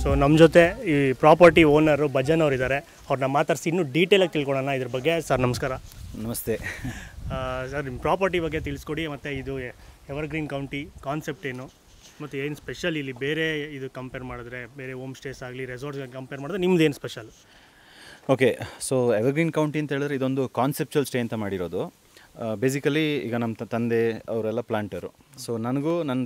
So ನಮ್ಮ ಜೊತೆ ಈ ಪ್ರಾಪರ್ಟಿ ಓನರು ಭಜನ್ ಅವರು ಇದ್ದಾರೆ. ಅವ್ರನ್ನ ಮಾತಾಡಿಸಿ ಇನ್ನೂ ಡೀಟೇಲಾಗಿ ತಿಳ್ಕೊಳ್ಳೋಣ ಇದ್ರ ಬಗ್ಗೆ. ಸರ್ ನಮಸ್ಕಾರ. ನಮಸ್ತೆ. ಸರ್ ನಿಮ್ಮ ಪ್ರಾಪರ್ಟಿ ಬಗ್ಗೆ ತಿಳಿಸ್ಕೊಡಿ. ಮತ್ತು ಇದು ಎವರ್ಗ್ರೀನ್ ಕೌಂಟಿ ಕಾನ್ಸೆಪ್ಟ್ ಏನು, ಮತ್ತು ಏನು ಸ್ಪೆಷಲ್ ಇಲ್ಲಿ ಬೇರೆ ಇದು ಕಂಪೇರ್ ಮಾಡಿದ್ರೆ, ಬೇರೆ ಹೋಮ್ ಸ್ಟೇಸ್ ಆಗಲಿ ರೆಸಾರ್ಟ್ಸ್ಗೆ ಕಂಪೇರ್ ಮಾಡಿದ್ರೆ ನಿಮ್ದು ಏನು special? Okay, so evergreen county ಅಂತ ಹೇಳಿದ್ರೆ ಇದೊಂದು ಕಾನ್ಸೆಪ್ಚುವಲ್ ಸ್ಟೇ ಅಂತ ಮಾಡಿರೋದು. ಬೇಸಿಕಲಿ ಈಗ ನಮ್ಮ ತಂದೆ ಅವರೆಲ್ಲ ಪ್ಲಾಂಟರು. ಸೊ ನನಗೂ ನನ್ನ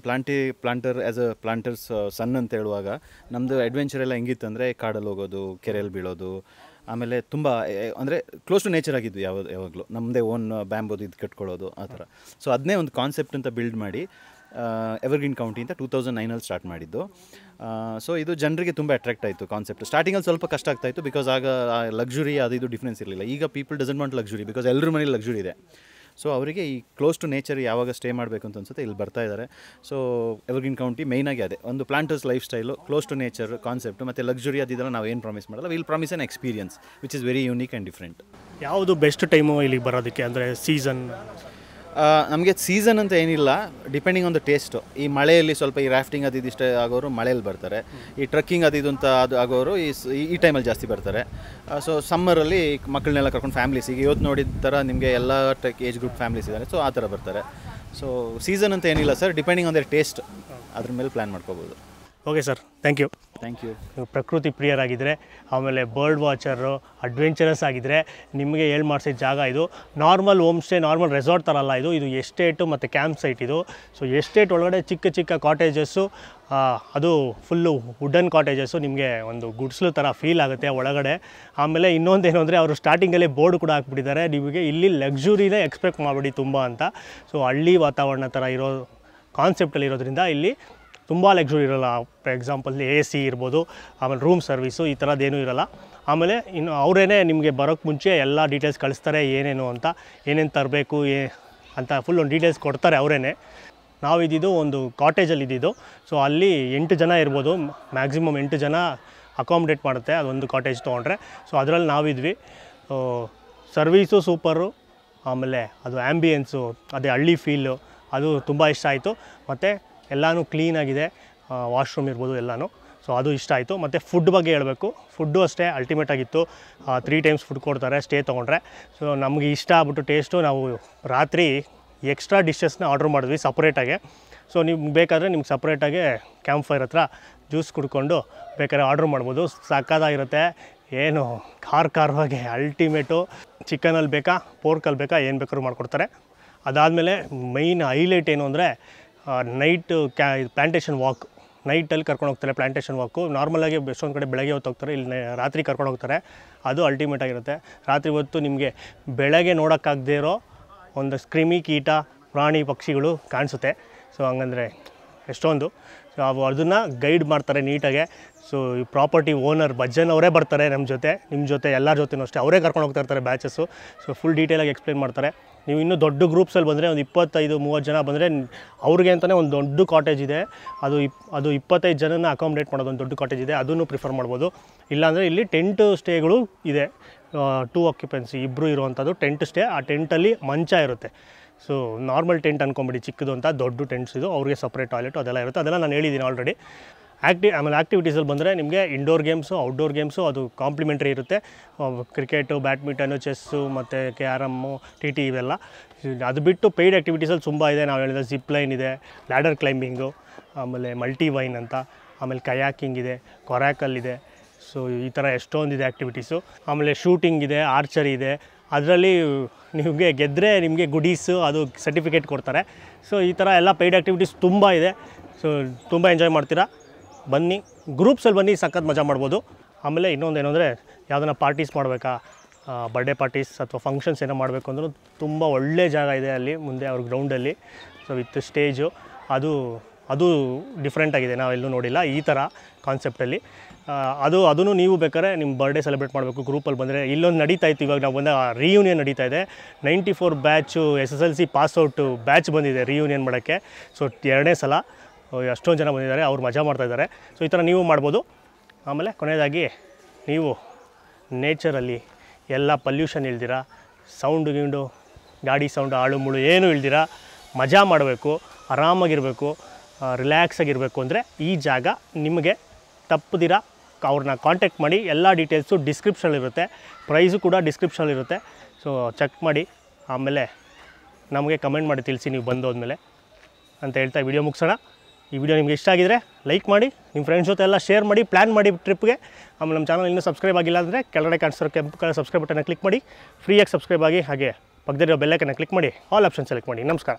ಪ್ಲಾಂಟರ್ ಆ್ಯಸ್ ಅ ಪ್ಲಾಂಟರ್ಸ್ ಸನ್ ಅಂತ ಹೇಳುವಾಗ ನಮ್ಮದು ಅಡ್ವೆಂಚರ್ ಎಲ್ಲ ಹೆಂಗಿತ್ತು ಅಂದರೆ ಕಾಡಲ್ಲಿ ಹೋಗೋದು, ಕೆರೆಯಲ್ಲಿ ಬೀಳೋದು, ಆಮೇಲೆ ತುಂಬ ಅಂದರೆ ಕ್ಲೋಸ್ ಟು ನೇಚರ್ ಆಗಿದ್ದು ಯಾವಾಗಲೂ ನಮ್ಮದೇ ಓನ್ ಬ್ಯಾಂಬೋದು ಇದು ಕಟ್ಕೊಳ್ಳೋದು ಆ ಥರ. ಸೊ ಅದನ್ನೇ ಒಂದು ಕಾನ್ಸೆಪ್ಟ್ ಅಂತ ಬಿಲ್ಡ್ ಮಾಡಿ ಎವರ್ಗ್ರೀನ್ ಕೌಂಟಿ ಅಂತ 2009 ಸ್ಟಾರ್ಟ್ ಮಾಡಿದ್ದು. ಸೊ ಇದು ಜನರಿಗೆ ತುಂಬ ಅಟ್ರಾಕ್ಟ್ ಆಯಿತು ಕಾನ್ಸೆಪ್ಟ್. ಸ್ಟಾರ್ಟಿಂಗಲ್ಲಿ ಸ್ವಲ್ಪ ಕಷ್ಟ ಆಗ್ತಾಯಿತ್ತು, ಬಿಕಾಸ್ ಆಗ ಲಕ್ಸುರಿ ಅದು ಇದು ಡಿಫ್ರೆನ್ಸ್ ಇರಲಿಲ್ಲ. ಈಗ people doesn't want luxury, because ಎಲ್ಲರ ಮನೇಲಿ ಲಕ್ಸುರಿ ಇದೆ. ಸೊ ಅವರಿಗೆ ಈ ಕ್ಲೋಸ್ ಟು ನೇಚರ್ ಯಾವಾಗ ಸ್ಟೇ ಮಾಡಬೇಕು ಅಂತ ಅನ್ಸುತ್ತೆ ಇಲ್ಲಿ ಬರ್ತಾ ಇದ್ದಾರೆ. ಸೊ ಎವರ್ಗ್ರೀನ್ ಕೌಂಟಿ ಮೇಯ್ನಾಗಿ ಅದೇ ಒಂದು planters lifestyle, close to nature concept, ಮತ್ತು ಲಕ್ಸುರಿ ಅದಿದ್ದೆಲ್ಲ ನಾವು ಏನು ಪ್ರಾಮಿಸ್ ಮಾಡಲ್ಲ. Will promise an experience which is very unique and different. ಯಾವುದು ಬೆಸ್ಟ್ ಟೈಮು ಇಲ್ಲಿಗೆ ಬರೋದಕ್ಕೆ, ಅಂದರೆ ಸೀಸನ್? ನಮಗೆ ಸೀಸನ್ ಅಂತ ಏನಿಲ್ಲ, ಡಿಪೆಂಡಿಂಗ್ ಆನ್ ದ ಟೇಸ್ಟು. ಈ ಮಳೆಯಲ್ಲಿ ಸ್ವಲ್ಪ ಈ ರಾಫ್ಟಿಂಗ್ ಅದು ಇದಿಷ್ಟ ಆಗೋರು ಮಳೆಯಲ್ಲಿ ಬರ್ತಾರೆ. ಈ ಟ್ರಕ್ಕಿಂಗ್ ಅದು ಅಂತ ಅದು ಆಗೋರು ಈ ಟೈಮಲ್ಲಿ ಜಾಸ್ತಿ ಬರ್ತಾರೆ. ಸೊ ಸಮ್ಮರಲ್ಲಿ ಮಕ್ಕಳನ್ನೆಲ್ಲ ಕರ್ಕೊಂಡು ಫ್ಯಾಮ್ಲೀಸ್, ಈಗ ಇವತ್ತು ನೋಡಿದ ಥರ ನಿಮಗೆ ಎಲ್ಲ ಏಜ್ ಗ್ರೂಪ್ ಫ್ಯಾಮ್ಲೀಸ್ ಇದ್ದಾರೆ. ಸೊ ಆ ಥರ ಬರ್ತಾರೆ. ಸೊ ಸೀಸನ್ ಅಂತ ಏನಿಲ್ಲ sir, depending on their taste, ಅದ್ರ ಮೇಲೆ ಪ್ಲ್ಯಾನ್ ಮಾಡ್ಕೋಬೋದು. Okay sir, thank you. Thank you. ಪ್ರಕೃತಿ ಪ್ರಿಯರಾಗಿದ್ದರೆ, ಆಮೇಲೆ ಬರ್ಡ್ ವಾಚರು, ಅಡ್ವೆಂಚರಸ್ ಆಗಿದ್ದರೆ ನಿಮಗೆ ಮಾಡಿಸಿದ ಜಾಗ ಇದು. Normal home stay, normal resort ಥರ ಅಲ್ಲ ಇದು. ಇದು ಎಸ್ಟೇಟು ಮತ್ತು ಕ್ಯಾಂಪ್ ಸೈಟ್ ಇದು. ಸೊ ಎಸ್ಟೇಟ್ ಒಳಗಡೆ ಚಿಕ್ಕ ಚಿಕ್ಕ ಕಾಟೇಜಸ್ಸು, ಅದು ಫುಲ್ಲು ವುಡನ್ ಕಾಟೇಜಸ್ಸು, ನಿಮಗೆ ಒಂದು ಗುಡ್ಸ್ಲು ಥರ ಫೀಲ್ ಆಗುತ್ತೆ ಒಳಗಡೆ. ಆಮೇಲೆ ಇನ್ನೊಂದೇನು ಅಂದರೆ ಅವರು ಸ್ಟಾರ್ಟಿಂಗಲ್ಲೇ ಬೋರ್ಡ್ ಕೂಡ ಹಾಕ್ಬಿಟ್ಟಿದ್ದಾರೆ, ನಿಮಗೆ ಇಲ್ಲಿ ಲಕ್ಸುರಿನೇ ಎಕ್ಸ್ಪೆಕ್ಟ್ ಮಾಡಿಬಿಡಿ ತುಂಬ ಅಂತ. ಸೊ ಹಳ್ಳಿ ವಾತಾವರಣ ಥರ ಇರೋ ಕಾನ್ಸೆಪ್ಟಲ್ಲಿ ಇರೋದ್ರಿಂದ ಇಲ್ಲಿ ತುಂಬ ಲಕ್ಸುರಿ ಇರೋಲ್ಲ. ಫಾರ್ ಎಕ್ಸಾಂಪಲ್ AC ಇರ್ಬೋದು, ಆಮೇಲೆ ರೂಮ್ ಸರ್ವಿಸು ಈ ಥರದ್ದೇನೂ ಇರೋಲ್ಲ. ಆಮೇಲೆ ಇನ್ನು ಅವರೇ ನಿಮಗೆ ಬರೋಕ್ಕೆ ಮುಂಚೆ ಎಲ್ಲ ಡೀಟೇಲ್ಸ್ ಕಳಿಸ್ತಾರೆ, ಏನೇನು ಅಂತ, ಏನೇನು ತರಬೇಕು ಅಂತ ಫುಲ್ ಒಂದು ಡೀಟೇಲ್ಸ್ ಕೊಡ್ತಾರೆ ಅವರೇ. ನಾವು ಇದ್ದಿದ್ದು ಒಂದು ಕಾಟೇಜಲ್ಲಿ ಇದ್ದಿದ್ದು. ಸೊ ಅಲ್ಲಿ 8 ಜನ ಇರ್ಬೋದು, ಮ್ಯಾಕ್ಸಿಮಮ್ 8 ಜನ ಅಕಾಮಿಡೇಟ್ ಮಾಡುತ್ತೆ ಅದೊಂದು ಕಾಟೇಜ್ ತೊಗೊಂಡ್ರೆ. ಸೊ ಅದರಲ್ಲಿ ನಾವಿದ್ವಿ. ಸರ್ವೀಸು ಸೂಪರು, ಆಮೇಲೆ ಅದು ಆ್ಯಂಬಿಯನ್ಸು, ಅದೇ ಹಳ್ಳಿ ಫೀಲು, ಅದು ತುಂಬ ಇಷ್ಟ ಆಯಿತು. ಮತ್ತು ಎಲ್ಲನೂ ಕ್ಲೀನಾಗಿದೆ, ವಾಶ್ರೂಮ್ ಇರ್ಬೋದು ಎಲ್ಲನೂ. ಸೊ ಅದು ಇಷ್ಟ ಆಯಿತು. ಮತ್ತು ಫುಡ್ ಬಗ್ಗೆ ಹೇಳಬೇಕು, ಫುಡ್ಡು ಅಷ್ಟೇ ಅಲ್ಟಿಮೇಟಾಗಿತ್ತು. 3 ಟೈಮ್ಸ್ ಫುಡ್ ಕೊಡ್ತಾರೆ ಸ್ಟೇ ತೊಗೊಂಡ್ರೆ. ಸೊ ನಮಗೆ ಇಷ್ಟ ಆಗ್ಬಿಟ್ಟು ಟೇಸ್ಟು, ನಾವು ರಾತ್ರಿ ಎಕ್ಸ್ಟ್ರಾ ಡಿಶಸ್ನ ಆರ್ಡ್ರ್ ಮಾಡಿದ್ವಿ ಸಪ್ರೇಟಾಗೆ. ಸೊ ನಿಮ್ಗೆ ಬೇಕಾದರೆ ನಿಮ್ಗೆ ಸಪ್ರೇಟಾಗೆ ಕ್ಯಾಂಪ್ ಫೈರ್ ಹತ್ರ ಜ್ಯೂಸ್ ಕುಡ್ಕೊಂಡು ಬೇಕಾದ್ರೆ ಆರ್ಡ್ರ್ ಮಾಡ್ಬೋದು. ಸಕ್ಕತ್ತಾಗಿರುತ್ತೆ, ಏನು ಖಾರವಾಗಿ ಅಲ್ಟಿಮೇಟು. ಚಿಕನಲ್ಲಿ ಬೇಕಾ, ಪೋರ್ಕಲ್ಲಿ ಬೇಕಾ, ಏನು ಬೇಕಾದ್ರೂ ಮಾಡಿಕೊಡ್ತಾರೆ. ಅದಾದಮೇಲೆ ಮೈನ್ ಹೈಲೈಟ್ ಏನು ಅಂದರೆ ನೈಟ್ ಪ್ಲ್ಯಾಂಟೇಷನ್ ವಾಕ್, ನೈಟಲ್ಲಿ ಕರ್ಕೊಂಡು ಹೋಗ್ತಾರೆ ಪ್ಲ್ಯಾಂಟೇಷನ್ ವಾಕು. ನಾರ್ಮಲಾಗಿ ಎಷ್ಟೊಂದು ಕಡೆ ಬೆಳಗ್ಗೆ ಹೊತ್ತು ಹೋಗ್ತಾರೆ, ಇಲ್ಲಿ ರಾತ್ರಿ ಕರ್ಕೊಂಡು ಹೋಗ್ತಾರೆ. ಅದು ಅಲ್ಟಿಮೇಟ್ ಆಗಿರುತ್ತೆ. ರಾತ್ರಿ ಹೊತ್ತು ನಿಮಗೆ ಬೆಳಗ್ಗೆ ನೋಡೋಕ್ಕಾಗದೇ ಇರೋ ಒಂದು ಕ್ರಿಮಿ ಕೀಟ ಪ್ರಾಣಿ ಪಕ್ಷಿಗಳು ಕಾಣಿಸುತ್ತೆ. ಸೊ ಹಂಗಂದರೆ ಎಷ್ಟೊಂದು. ಸೊ ಅದನ್ನು ಗೈಡ್ ಮಾಡ್ತಾರೆ ನೀಟಾಗೆ. ಸೊ ಈ ಪ್ರಾಪರ್ಟಿ ಓನರ್ ಭಜನ್ ಅವರೇ ಬರ್ತಾರೆ ನಮ್ಮ ಜೊತೆ, ನಿಮ್ಮ ಜೊತೆ ಎಲ್ಲರ ಜೊತೆನೂ ಅಷ್ಟೇ ಅವರೇ ಕರ್ಕೊಂಡು ಹೋಗ್ತಾ ಇರ್ತಾರೆ ಬ್ಯಾಚಸ್ಸು. ಸೊ ಫುಲ್ ಡೀಟೇಲಾಗಿ ಎಕ್ಸ್ಪ್ಲೇನ್ ಮಾಡ್ತಾರೆ. ನೀವು ಇನ್ನೂ ದೊಡ್ಡ ಗ್ರೂಪ್ಸಲ್ಲಿ ಬಂದರೆ ಒಂದು 25-30 ಜನ ಬಂದರೆ ಅವ್ರಿಗೆ ಅಂತಲೇ ಒಂದು ದೊಡ್ಡ ಕಾಟೇಜ್ ಇದೆ. ಅದು 25 ಜನನ ಅಕಾಮಿಡೇಟ್ ಮಾಡೋದು ಒಂದು ದೊಡ್ಡ ಕಾಟೇಜ್ ಇದೆ, ಅದನ್ನು ಪ್ರಿಫರ್ ಮಾಡ್ಬೋದು. ಇಲ್ಲಾಂದರೆ ಇಲ್ಲಿ ಟೆಂಟ್ ಸ್ಟೇಗಳು ಇದೆ, 2 ಆಕ್ಯುಪೆನ್ಸಿ, ಇಬ್ಬರು ಇರುವಂಥದ್ದು ಟೆಂಟ್ ಸ್ಟೇ. ಆ ಟೆಂಟಲ್ಲಿ ಮಂಚ ಇರುತ್ತೆ. ಸೊ ನಾರ್ಮಲ್ ಟೆಂಟ್ ಅಂದ್ಕೊಂಬಿಡಿ, ಚಿಕ್ಕದು ಅಂತ. ದೊಡ್ಡ ಟೆಂಟ್ಸ್ ಇದು, ಅವ್ರಿಗೆ ಸಪ್ರೇಟ್ ಟಾಯ್ಲೆಟು ಅದೆಲ್ಲ ಇರುತ್ತೆ. ಅದೆಲ್ಲ ನಾನು ಹೇಳಿದ್ದೀನಿ ಆಲ್ರೆಡಿ. ಆಮೇಲೆ ಆ್ಯಕ್ಟಿವಿಟೀಸಲ್ಲಿ ಬಂದರೆ ನಿಮಗೆ ಇಂಡೋರ್ ಗೇಮ್ಸು, ಔಟ್ಡೋರ್ ಗೇಮ್ಸು ಅದು ಕಾಂಪ್ಲಿಮೆಂಟ್ರಿ ಇರುತ್ತೆ. ಕ್ರಿಕೆಟು, ಬ್ಯಾಡ್ಮಿಂಟನು, ಚೆಸ್ಸು ಮತ್ತು ಕ್ಯಾರಮ್ಮು, TT ಇವೆಲ್ಲ. ಅದು ಬಿಟ್ಟು ಪೇಯ್ಡ್ ಆ್ಯಕ್ಟಿವಿಟೀಸಲ್ಲಿ ತುಂಬ ಇದೆ. ನಾವು ಹೇಳಿದ ಜಿಪ್ ಲೈನ್ ಇದೆ, ಲ್ಯಾಡರ್ ಕ್ಲೈಂಬಿಂಗು, ಆಮೇಲೆ ಮಲ್ಟಿ ವೈನ್ ಅಂತ, ಆಮೇಲೆ ಕಯಾಕಿಂಗ್ ಇದೆ, ಕೊರಾಕಲ್ ಇದೆ. ಸೊ ಈ ಥರ ಎಷ್ಟೊಂದಿದೆ ಆ್ಯಕ್ಟಿವಿಟೀಸು. ಆಮೇಲೆ ಶೂಟಿಂಗ್ ಇದೆ, ಆರ್ಚರಿ ಇದೆ. ಅದರಲ್ಲಿ ನಿಮಗೆ ಗೆದ್ದರೆ ನಿಮಗೆ ಗುಡೀಸು, ಅದು ಸರ್ಟಿಫಿಕೇಟ್ ಕೊಡ್ತಾರೆ. ಸೊ ಈ ಥರ ಎಲ್ಲ ಪೇಯ್ಡ್ ಆ್ಯಕ್ಟಿವಿಟೀಸ್ ತುಂಬ ಇದೆ. ಸೊ ತುಂಬ ಎಂಜಾಯ್ ಮಾಡ್ತೀರಾ, ಬನ್ನಿ, ಗ್ರೂಪ್ಸಲ್ಲಿ ಬನ್ನಿ, ಸಖತ್ ಮಜಾ ಮಾಡ್ಬೋದು. ಆಮೇಲೆ ಇನ್ನೊಂದೇನು ಅಂದರೆ, ಯಾವುದನ್ನ ಪಾರ್ಟೀಸ್ ಮಾಡಬೇಕಾ, ಬರ್ಡೇ ಪಾರ್ಟೀಸ್ ಅಥವಾ ಫಂಕ್ಷನ್ಸ್ ಏನೋ ಮಾಡಬೇಕು ಅಂದರೂ ತುಂಬ ಒಳ್ಳೆ ಜಾಗ ಇದೆ ಅಲ್ಲಿ ಮುಂದೆ ಅವ್ರ ಗ್ರೌಂಡಲ್ಲಿ. ಸೊ ವಿತ್ ಸ್ಟೇಜು, ಅದು ಡಿಫ್ರೆಂಟಾಗಿದೆ, ನಾವೆಲ್ಲೂ ನೋಡಿಲ್ಲ ಈ ಥರ ಕಾನ್ಸೆಪ್ಟಲ್ಲಿ. ಅದನ್ನು ನೀವು ಬೇಕಾದ್ರೆ ನಿಮ್ಮ ಬರ್ಡೇ ಸೆಲೆಬ್ರೇಟ್ ಮಾಡಬೇಕು ಗ್ರೂಪಲ್ಲಿ ಬಂದರೆ. ಇಲ್ಲೊಂದು ನಡೀತಾ ಇತ್ತು, ಇವಾಗ ನಾವು ಬಂದ ರಿಯೂನಿಯನ್ ನಡೀತಾ ಇದೆ. 94 ಬ್ಯಾಚು SSLC ಪಾಸ್ಔಟು ಬ್ಯಾಚ್ ಬಂದಿದೆ ರಿಯೂನಿಯನ್ ಮಾಡೋಕ್ಕೆ. ಸೊ 2ನೇ ಸಲ ಅಷ್ಟೊಂದು ಜನ ಬಂದಿದ್ದಾರೆ, ಅವ್ರು ಮಜಾ ಮಾಡ್ತಾಯಿದ್ದಾರೆ. ಸೊ ಈ ಥರ ನೀವು ಮಾಡ್ಬೋದು. ಆಮೇಲೆ ಕೊನೆಯದಾಗಿ ನೀವು ನೇಚರಲ್ಲಿ ಎಲ್ಲ ಪಲ್ಯೂಷನ್ ಇಲ್ದಿರ, ಸೌಂಡು ಗಾಡಿ ಸೌಂಡು ಆಳು ಮುಳು ಏನೂ ಇಲ್ದಿರ ಮಜಾ ಮಾಡಬೇಕು, ಆರಾಮಾಗಿರಬೇಕು, ರಿಲ್ಯಾಕ್ಸ್ ಆಗಿರಬೇಕು ಅಂದರೆ ಈ ಜಾಗ ನಿಮಗೆ ತಪ್ಪದಿರ ಅವ್ರನ್ನ ಕಾಂಟ್ಯಾಕ್ಟ್ ಮಾಡಿ. ಎಲ್ಲ ಡೀಟೇಲ್ಸು ಡಿಸ್ಕ್ರಿಪ್ಷನಲ್ಲಿರುತ್ತೆ, ಪ್ರೈಸು ಕೂಡ ಡಿಸ್ಕ್ರಿಪ್ಷನಲ್ಲಿರುತ್ತೆ. ಸೊ ಚೆಕ್ ಮಾಡಿ, ಆಮೇಲೆ ನಮಗೆ ಕಮೆಂಟ್ ಮಾಡಿ ತಿಳಿಸಿ ನೀವು ಬಂದೋದ್ಮೇಲೆ ಅಂತ ಹೇಳ್ತಾ ವಿಡಿಯೋ ಮುಗಿಸೋಣ. ಈ ವಿಡಿಯೋ ನಿಮಗೆ ಇಷ್ಟ ಆಗಿದರೆ ಲೈಕ್ ಮಾಡಿ, ನಿಮ್ಮ ಫ್ರೆಂಡ್ಸ್ ಜೊತೆ ಎಲ್ಲ ಶೇರ್ ಮಾಡಿ, ಪ್ಲ್ಯಾನ್ ಮಾಡಿ ಟ್ರಿಪ್ಗೆ. ಆಮೇಲೆ ನಮ್ಮ ಚಾನಲ್ ಇನ್ನೂ ಸಬ್ಸ್ಕ್ರೈಬ್ ಆಗಿಲ್ಲ ಅಂದರೆ ಕೆಳಗಡೆ ಕಾಣಿಸ್ತಿರೋ ಕೆಂಪು ಕಲರ್ ಸಬ್ಸ್ಕ್ರೈಬ್ ಬಟನ್ನ ಕ್ಲಿಕ್ ಮಾಡಿ, ಫ್ರೀಯಾಗಿ ಸಬ್ಸ್ಕ್ರೈಬ್ ಆಗಿ. ಹಾಗೆ ಪಕ್ಕದಲ್ಲಿರೋ ಬೆಲ್ ಐಕನ್ನ ಕ್ಲಿಕ್ ಮಾಡಿ, ಆಲ್ ಆಪ್ಷನ್ ಸೆಲೆಕ್ಟ್ ಮಾಡಿ. ನಮಸ್ಕಾರ.